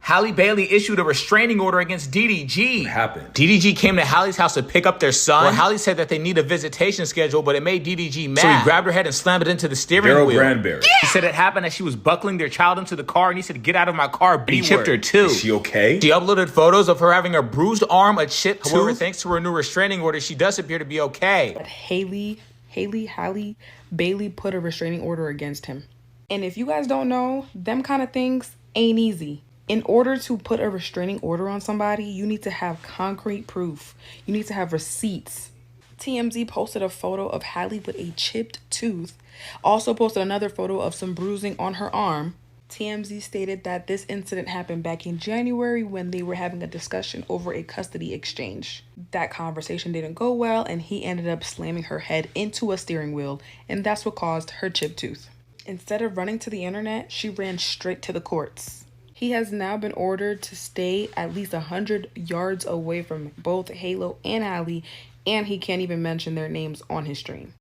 Halle Bailey issued a restraining order against DDG. What happened? DDG came to Halle's house to pick up their son. Well, Halle said that they need a visitation schedule, but it made DDG mad. So he grabbed her head and slammed it into the steering wheel. Granberry. He said it happened as she was buckling their child into the car, and he said, "Get out of my car, B-word." He chipped her too. Is she okay? She uploaded photos of her having a bruised arm, a chipped tooth. However, thanks to her new restraining order, she does appear to be okay. But Halle Bailey put a restraining order against him. And if you guys don't know, them kind of things ain't easy. In order to put a restraining order on somebody, you need to have concrete proof. You need to have receipts. TMZ posted a photo of Halle with a chipped tooth. Also posted another photo of some bruising on her arm. TMZ stated that this incident happened back in January when they were having a discussion over a custody exchange. That conversation didn't go well, and he ended up slamming her head into a steering wheel, and that's what caused her chipped tooth. Instead of running to the internet, she ran straight to the courts. He has now been ordered to stay at least 100 yards away from both Hailey and Halle, and he can't even mention their names on his stream.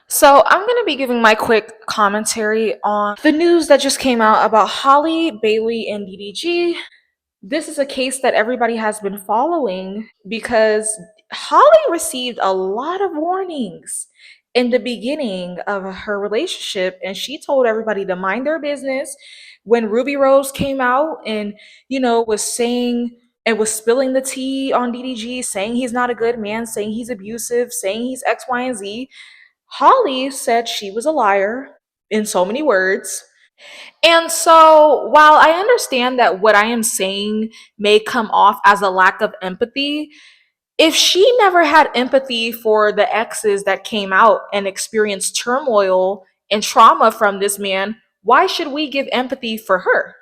So I'm going to be giving my quick commentary on the news that just came out about Halle Bailey and DDG. This is a case that everybody has been following because Halle received a lot of warnings in the beginning of her relationship, and she told everybody to mind their business. When Ruby Rose came out and, was saying and was spilling the tea on DDG, saying he's not a good man, saying he's abusive, saying he's X, Y, and Z, Halle said she was a liar in so many words. And so while I understand that what I am saying may come off as a lack of empathy, if she never had empathy for the exes that came out and experienced turmoil and trauma from this man, why should we give empathy for her?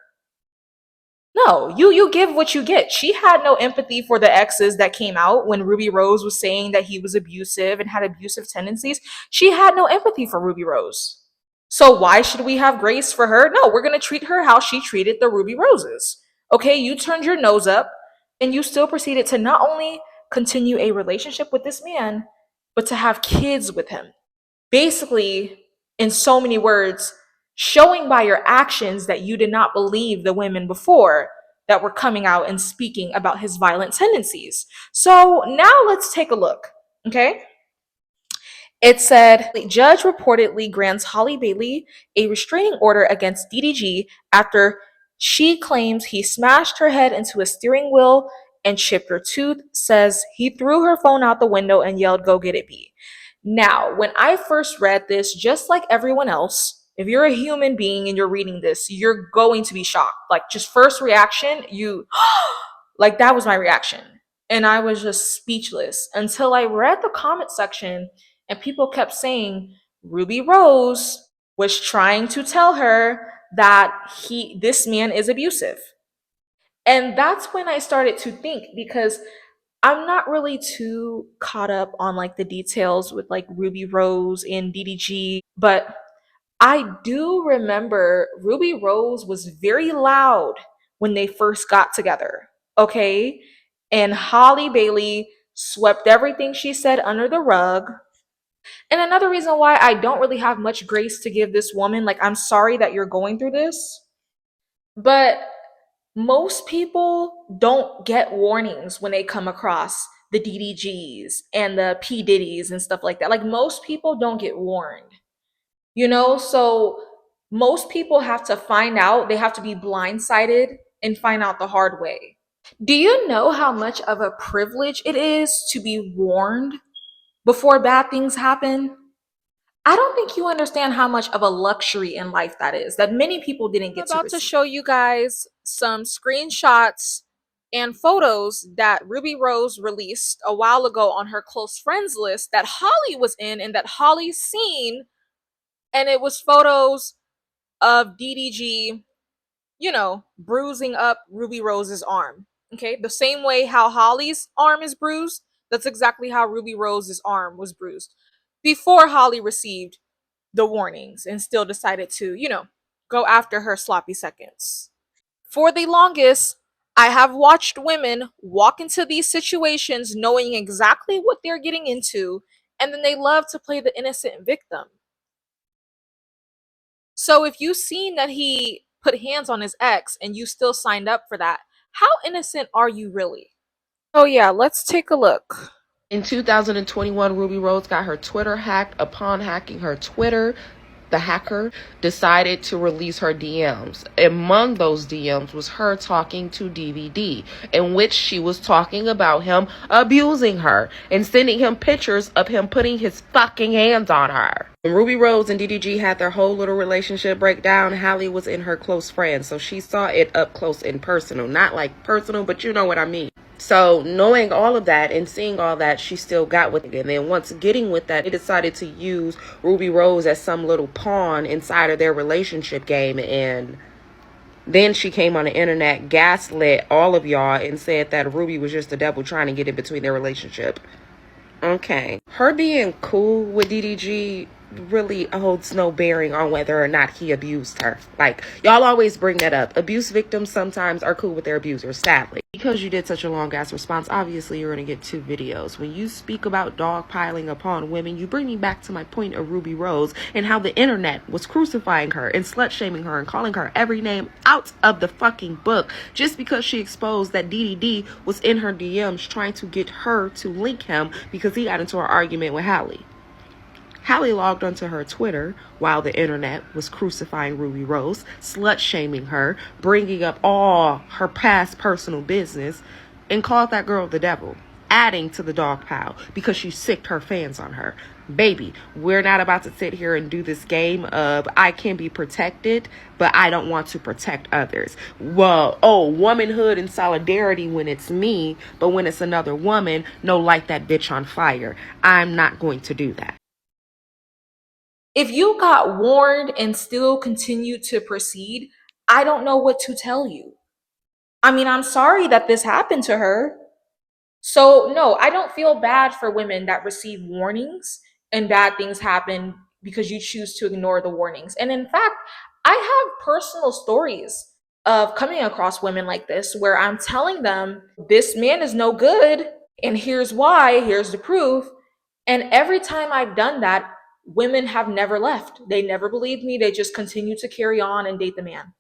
No, you give what you get. She had no empathy for the exes that came out when Ruby Rose was saying that he was abusive and had abusive tendencies. She had no empathy for Ruby Rose. So why should we have grace for her? No, we're going to treat her how she treated the Ruby Roses. Okay, you turned your nose up and you still proceeded to not only continue a relationship with this man, but to have kids with him. Basically, in so many words, showing by your actions that you did not believe the women before that were coming out and speaking about his violent tendencies. So now let's take a look, okay? It said, the judge reportedly grants Halle Bailey a restraining order against DDG after she claims he smashed her head into a steering wheel and chipped her tooth, says he threw her phone out the window and yelled, "Go get it, B." Now, when I first read this, just like everyone else, if you're a human being and you're reading this, you're going to be shocked. Like, just first reaction, like, that was my reaction. And I was just speechless until I read the comment section and people kept saying Ruby Rose was trying to tell her that this man is abusive. And that's when I started to think, because I'm not really too caught up on like the details with like Ruby Rose and DDG, but I do remember Ruby Rose was very loud when they first got together, okay? And Halle Bailey swept everything she said under the rug. And another reason why I don't really have much grace to give this woman, like, I'm sorry that you're going through this, but most people don't get warnings when they come across the DDGs and the P. Diddy's and stuff like that. Like, most people don't get warned, so most people have to find out, they have to be blindsided and find out the hard way. Do you know how much of a privilege it is to be warned before bad things happen? I don't think you understand how much of a luxury in life that is, that many people didn't get to receive. I'm about to show you guys some screenshots and photos that Ruby Rose released a while ago on her close friends list that Halle was in and that Halle's seen. And it was photos of DDG, bruising up Ruby Rose's arm. Okay, the same way how Holly's arm is bruised, that's exactly how Ruby Rose's arm was bruised before Halle received the warnings and still decided to, go after her sloppy seconds. For the longest, I have watched women walk into these situations knowing exactly what they're getting into, and then they love to play the innocent victim. So if you've seen that he put hands on his ex and you still signed up for that. How innocent are you really? Oh yeah, let's take a look. In 2021, Ruby Rose got her Twitter hacked. Upon hacking her Twitter, the hacker decided to release her DMs. Among those DMs was her talking to DVD, in which she was talking about him abusing her and sending him pictures of him putting his fucking hands on her. When Ruby Rose and DDG had their whole little relationship breakdown, Hailey was in her close friend, so she saw it up close and personal. Not like personal, but you know what I mean. So knowing all of that and seeing all that, she still got with it. And then once getting with that, they decided to use Ruby Rose as some little pawn inside of their relationship game. And then she came on the internet, gaslit all of y'all, and said that Ruby was just the devil trying to get in between their relationship. Okay. Her being cool with DDG really holds no bearing on whether or not he abused her. Like, y'all always bring that up. Abuse victims sometimes are cool with their abusers, sadly. Because you did such a long ass response, obviously you're going to get 2 videos. When you speak about dogpiling upon women, you bring me back to my point of Ruby Rose and how the internet was crucifying her and slut-shaming her and calling her every name out of the fucking book just because she exposed that DDD was in her DMs trying to get her to link him because he got into an argument with Hailey. Hailey logged onto her Twitter while the internet was crucifying Ruby Rose, slut-shaming her, bringing up all her past personal business, and called that girl the devil, adding to the dog pile because she sicked her fans on her. Baby, we're not about to sit here and do this game of I can be protected, but I don't want to protect others. Well, womanhood and solidarity when it's me, but when it's another woman, no, light that bitch on fire. I'm not going to do that. If you got warned and still continue to proceed, I don't know what to tell you. I mean, I'm sorry that this happened to her. So, no, I don't feel bad for women that receive warnings and bad things happen because you choose to ignore the warnings. And in fact, I have personal stories of coming across women like this where I'm telling them, this man is no good, and here's why, here's the proof. And every time I've done that, women have never left. They never believed me. They just continue to carry on and date the man.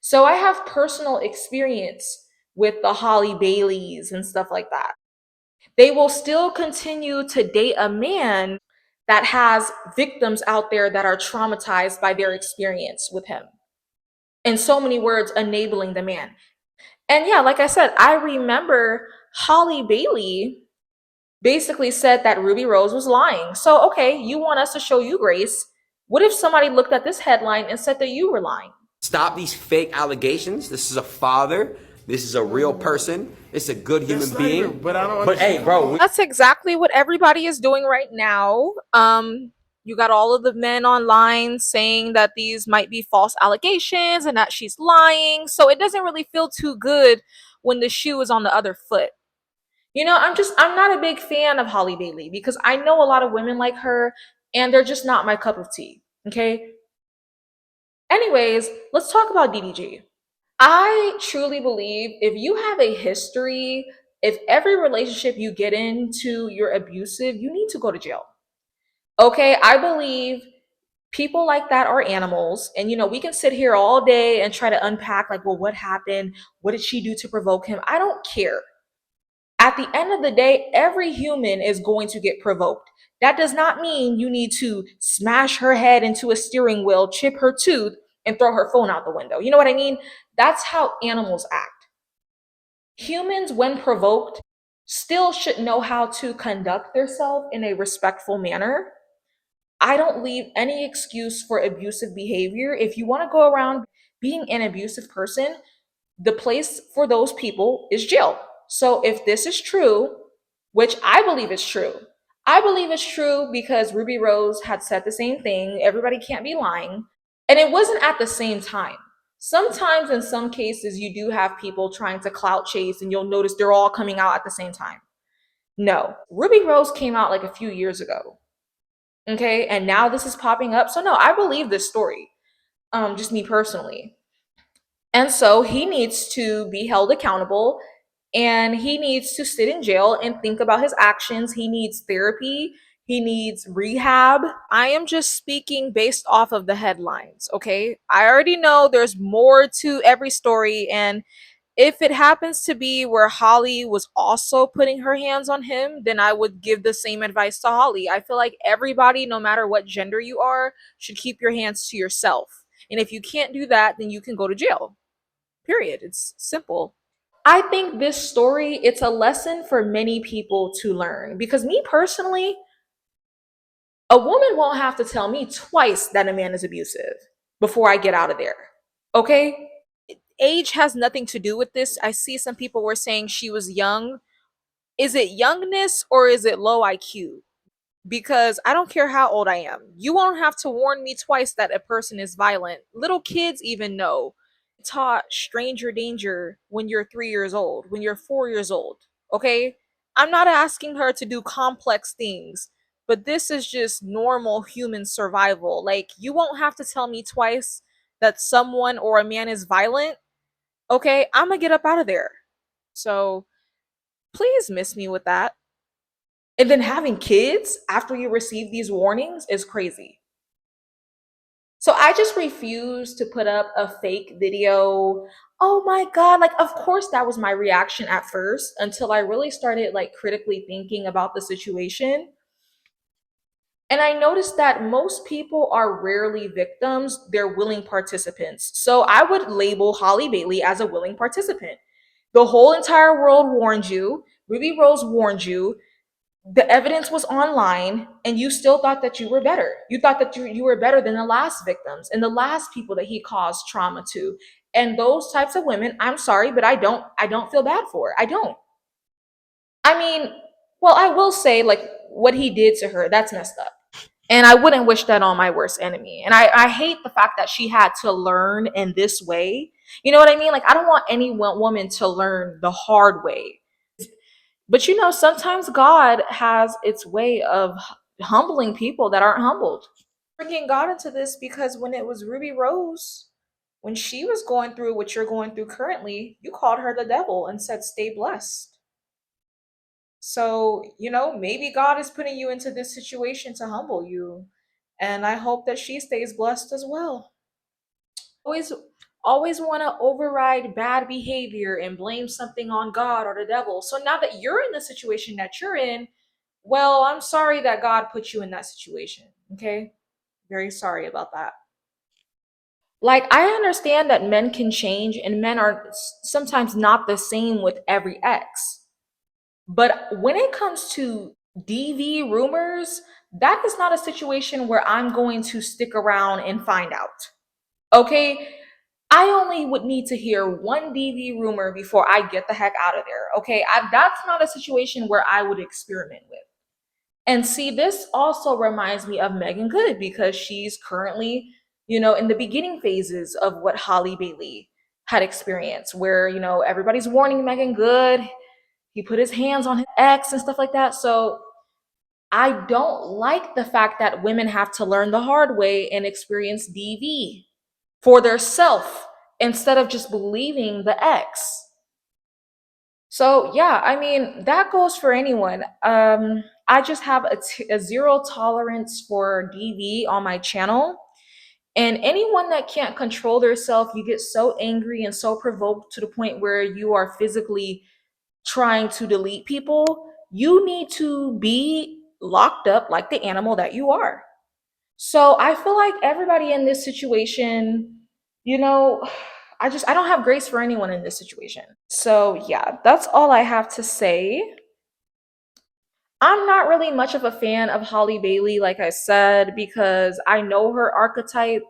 So I have personal experience with the Holly Baileys and stuff like that. They will still continue to date a man that has victims out there that are traumatized by their experience with him. In so many words, enabling the man. And yeah, like I said, I remember Holly Bailey basically said that Ruby Rose was lying. So, okay, you want us to show you grace. What if somebody looked at this headline and said that you were lying? Stop these fake allegations. This is a father. This is a real person. It's a good human being. But hey, bro. That's exactly what everybody is doing right now. You got all of the men online saying that these might be false allegations and that she's lying. So it doesn't really feel too good when the shoe is on the other foot. You know, I'm not a big fan of Holly Bailey because I know a lot of women like her and they're just not my cup of tea. Okay. Anyways, let's talk about DDG. I truly believe if you have a history, if every relationship you get into, you're abusive, you need to go to jail. Okay. I believe people like that are animals. And, you know, we can sit here all day and try to unpack, like, well, what happened? What did she do to provoke him? I don't care. At the end of the day, every human is going to get provoked. That does not mean you need to smash her head into a steering wheel, chip her tooth, and throw her phone out the window. You know what I mean? That's how animals act. Humans, when provoked, still should know how to conduct themselves in a respectful manner. I don't leave any excuse for abusive behavior. If you want to go around being an abusive person, the place for those people is jail. So if this is true, which I believe is true, I believe it's true because Ruby Rose had said the same thing. Everybody can't be lying. And it wasn't at the same time. Sometimes in some cases, you do have people trying to clout chase and you'll notice they're all coming out at the same time. No, Ruby Rose came out like a few years ago. Okay, and now this is popping up. So no, I believe this story. Just me personally. And so he needs to be held accountable and he needs to sit in jail and think about his actions. He needs therapy. He needs rehab. I am just speaking based off of the headlines, okay? I already know there's more to every story, and if it happens to be where Holly was also putting her hands on him, then I would give the same advice to Holly. I feel like everybody, no matter what gender you are, should keep your hands to yourself. And if you can't do that, then you can go to jail. Period. It's simple. I think this story, it's a lesson for many people to learn, because me personally, a woman won't have to tell me twice that a man is abusive before I get out of there. Okay? Age has nothing to do with this. I see some people were saying she was young. Is it youngness or is it low IQ? Because I don't care how old I am. You won't have to warn me twice that a person is violent. Little kids even know. Taught stranger danger when you're 3 years old, when you're 4 years old. Okay? I'm not asking her to do complex things, but this is just normal human survival. Like, you won't have to tell me twice that someone or a man is violent. Okay? I'm gonna get up out of there. So please miss me with that. And then having kids after you receive these warnings is crazy. So I just refuse to put up a fake video. Oh my God. Like, of course, that was my reaction at first until I really started like critically thinking about the situation. And I noticed that most people are rarely victims, they're willing participants. So I would label Holly Bailey as a willing participant. The whole entire world warned you, Ruby Rose warned you, the evidence was online, and you still thought that you were better. You thought that you were better than the last victims and the last people that he caused trauma to. And those types of women, I'm sorry, but I don't feel bad for. I don't. I mean, well, I will say, like, what he did to her, that's messed up. And I wouldn't wish that on my worst enemy. And I hate the fact that she had to learn in this way. You know what I mean? Like, I don't want any woman to learn the hard way. But you know, sometimes God has its way of humbling people that aren't humbled. Bringing God into this because when it was Ruby Rose, when she was going through what you're going through currently, you called her the devil and said, stay blessed. So, you know, maybe God is putting you into this situation to humble you. And I hope that she stays blessed as well. Always always want to override bad behavior and blame something on God or the devil. So now that you're in the situation that you're in, well, I'm sorry that God put you in that situation. Okay? Very sorry about that. Like, I understand that men can change and men are sometimes not the same with every ex. But when it comes to DV rumors, that is not a situation where I'm going to stick around and find out. Okay? I only would need to hear one DV rumor before I get the heck out of there. Okay? That's not a situation where I would experiment with. And see, this also reminds me of Megan Good because she's currently, you know, in the beginning phases of what Holly Bailey had experienced, where, you know, everybody's warning Megan Good. He put his hands on his ex and stuff like that. So I don't like the fact that women have to learn the hard way and experience DV for their self instead of just believing the ex. So yeah, I mean, that goes for anyone. I just have a zero tolerance for DV on my channel. And anyone that can't control themselves, you get so angry and so provoked to the point where you are physically trying to delete people, you need to be locked up like the animal that you are. So I feel like everybody in this situation, you know, I don't have grace for anyone in this situation. So yeah, that's all I have to say. I'm not really much of a fan of Holly Bailey, like I said, because I know her archetype.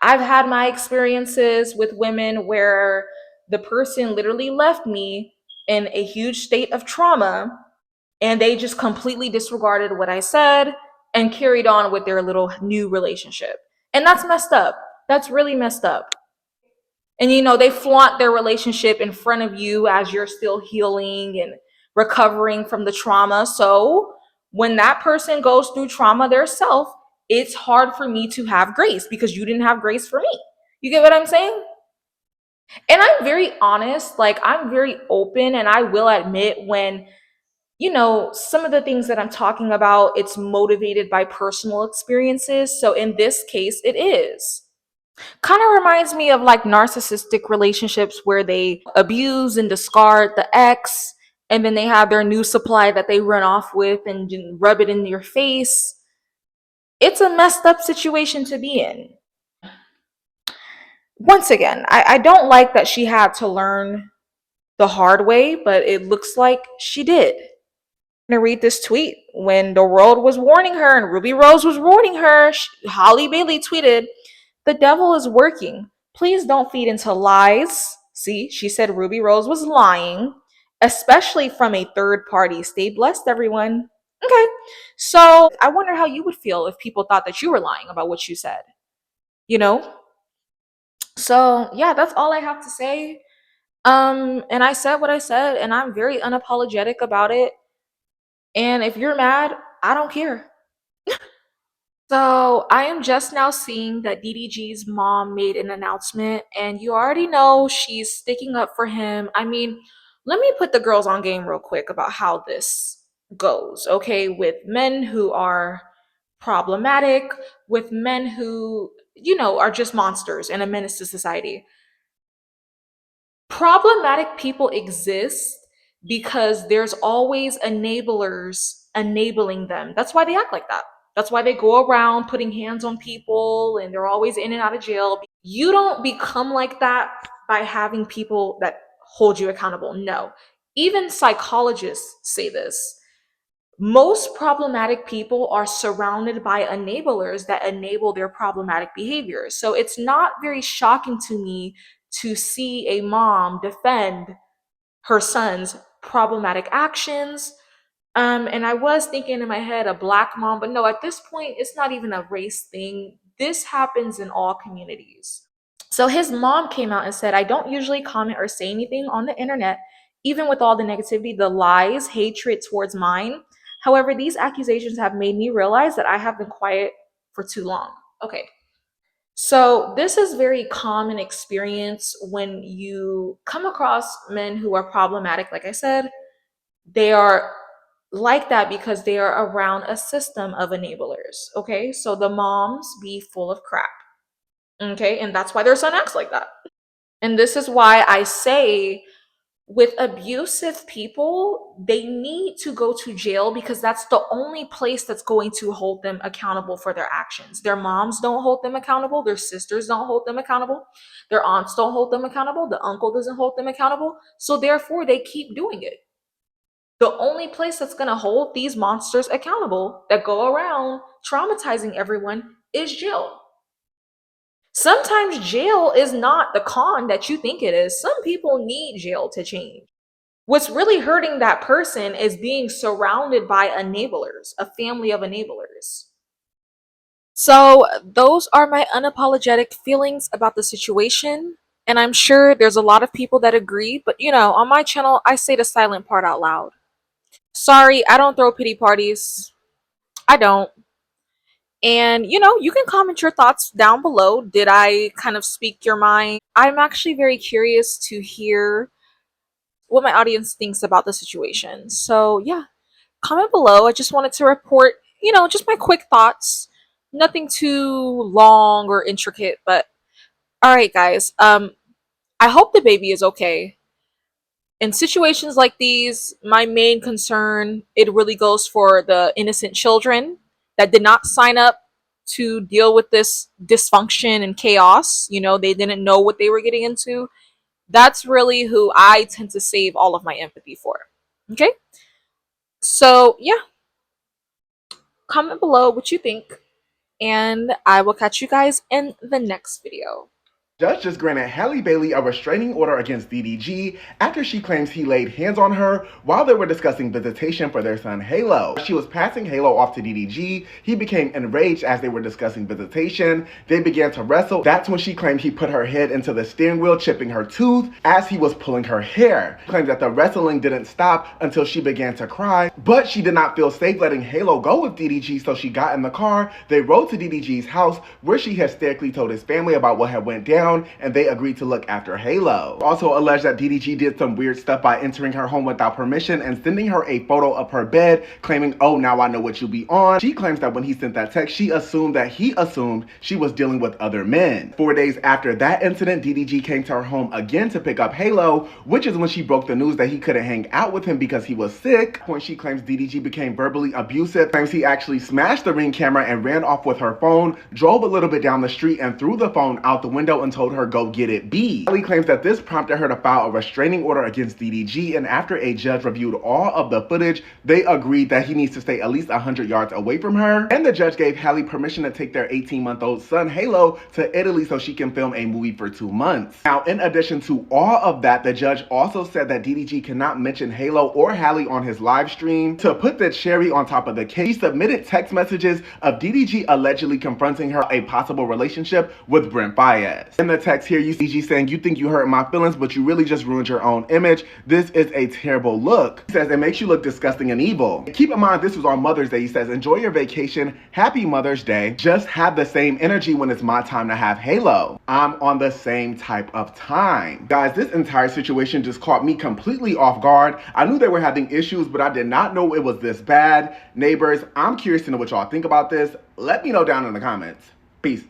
I've had my experiences with women where the person literally left me in a huge state of trauma and they just completely disregarded what I said and carried on with their little new relationship. And that's messed up. That's really messed up. And you know, they flaunt their relationship in front of you as you're still healing and recovering from the trauma. So when that person goes through trauma themselves, it's hard for me to have grace because you didn't have grace for me. You get what I'm saying? And I'm very honest, like I'm very open, and I will admit when you know, some of the things that I'm talking about, it's motivated by personal experiences. So in this case, it is. Kind of reminds me of like narcissistic relationships where they abuse and discard the ex, and then they have their new supply that they run off with and rub it in your face. It's a messed up situation to be in. Once again, I don't like that she had to learn the hard way, but it looks like she did. I'm gonna read this tweet. When the world was warning her and Ruby Rose was warning her, Holly Bailey tweeted, "The devil is working. Please don't feed into lies." See, she said Ruby Rose was lying, especially from a third party. Stay blessed, everyone. Okay, so I wonder how you would feel if people thought that you were lying about what you said, you know? So, yeah, that's all I have to say. And I said what I said, and I'm very unapologetic about it. And if you're mad, I don't care. So I am just now seeing that DDG's mom made an announcement, and you already know she's sticking up for him. I mean, let me put the girls on game real quick about how this goes, okay? With men who are problematic, with men who, you know, are just monsters and a menace to society. Problematic people exist because there's always enablers enabling them. That's why they act like that. That's why they go around putting hands on people and they're always in and out of jail. You don't become like that by having people that hold you accountable. No. Even psychologists say this. Most problematic people are surrounded by enablers that enable their problematic behaviors. So it's not very shocking to me to see a mom defend her son's problematic actions. And I was thinking in my head a black mom, but no, at this point, it's not even a race thing. This happens in all communities. So his mom came out and said, "I don't usually comment or say anything on the internet, even with all the negativity, the lies, hatred towards mine. However, these accusations have made me realize that I have been quiet for too long." Okay. So this is very common experience when you come across men who are problematic. Like I said, they are like that because they are around a system of enablers. Okay. So the moms be full of crap. Okay. And that's why their son acts like that. And this is why I say with abusive people, they need to go to jail because that's the only place that's going to hold them accountable for their actions. Their moms don't hold them accountable. Their sisters don't hold them accountable. Their aunts don't hold them accountable. The uncle doesn't hold them accountable. So therefore, they keep doing it. The only place that's going to hold these monsters accountable that go around traumatizing everyone is jail. Sometimes jail is not the con that you think it is. Some people need jail to change. What's really hurting that person is being surrounded by enablers, a family of enablers. So, those are my unapologetic feelings about the situation. And I'm sure there's a lot of people that agree, but you know, on my channel, I say the silent part out loud. Sorry, I don't throw pity parties. I don't. And you know, you can comment your thoughts down below. Did I kind of speak your mind? I'm actually very curious to hear what my audience thinks about the situation. So, yeah, comment below. I just wanted to report, you know, just my quick thoughts. Nothing too long or intricate, but all right, guys. I hope the baby is okay. In situations like these, my main concern, it really goes for the innocent children that did not sign up to deal with this dysfunction and chaos. You know, they didn't know what they were getting into. That's really who I tend to save all of my empathy for. Okay? So, yeah, comment below what you think, and I will catch you guys in the next video. Judge just granted Hailey Bailey a restraining order against DDG after she claims he laid hands on her while they were discussing visitation for their son Halo. She was passing Halo off to DDG. He became enraged as they were discussing visitation. They began to wrestle. That's when she claimed he put her head into the steering wheel, chipping her tooth as he was pulling her hair. She claimed that the wrestling didn't stop until she began to cry, but she did not feel safe letting Halo go with DDG, so she got in the car. They rode to DDG's house where she hysterically told his family about what had went down. town, and they agreed to look after Halo. Also alleged that DDG did some weird stuff by entering her home without permission and sending her a photo of her bed, claiming, "Oh, now I know what you be on." She claims that when he sent that text, she assumed that he assumed she was dealing with other men. 4 days after that incident, DDG came to her home again to pick up Halo, which is when she broke the news that he couldn't hang out with him because he was sick. At that point, she claims DDG became verbally abusive, claims he actually smashed the Ring camera and ran off with her phone, drove a little bit down the street and threw the phone out the window and told her, "Go get it, B." Hailey claims that this prompted her to file a restraining order against DDG, and after a judge reviewed all of the footage, they agreed that he needs to stay at least 100 yards away from her, and the judge gave Hailey permission to take their 18-month-old son, Halo, to Italy so she can film a movie for 2 months. Now, in addition to all of that, the judge also said that DDG cannot mention Halo or Hailey on his live stream. To put the cherry on top of the cake, he submitted text messages of DDG allegedly confronting her a possible relationship with Brent Fayez. In the text here, you see DDG saying, "You think you hurt my feelings, but you really just ruined your own image. This is a terrible look." He says, "It makes you look disgusting and evil." And keep in mind, this was on Mother's Day. He says, "Enjoy your vacation. Happy Mother's Day. Just have the same energy when it's my time to have Halo. I'm on the same type of time." Guys, this entire situation just caught me completely off guard. I knew they were having issues, but I did not know it was this bad. Neighbors, I'm curious to know what y'all think about this. Let me know down in the comments. Peace.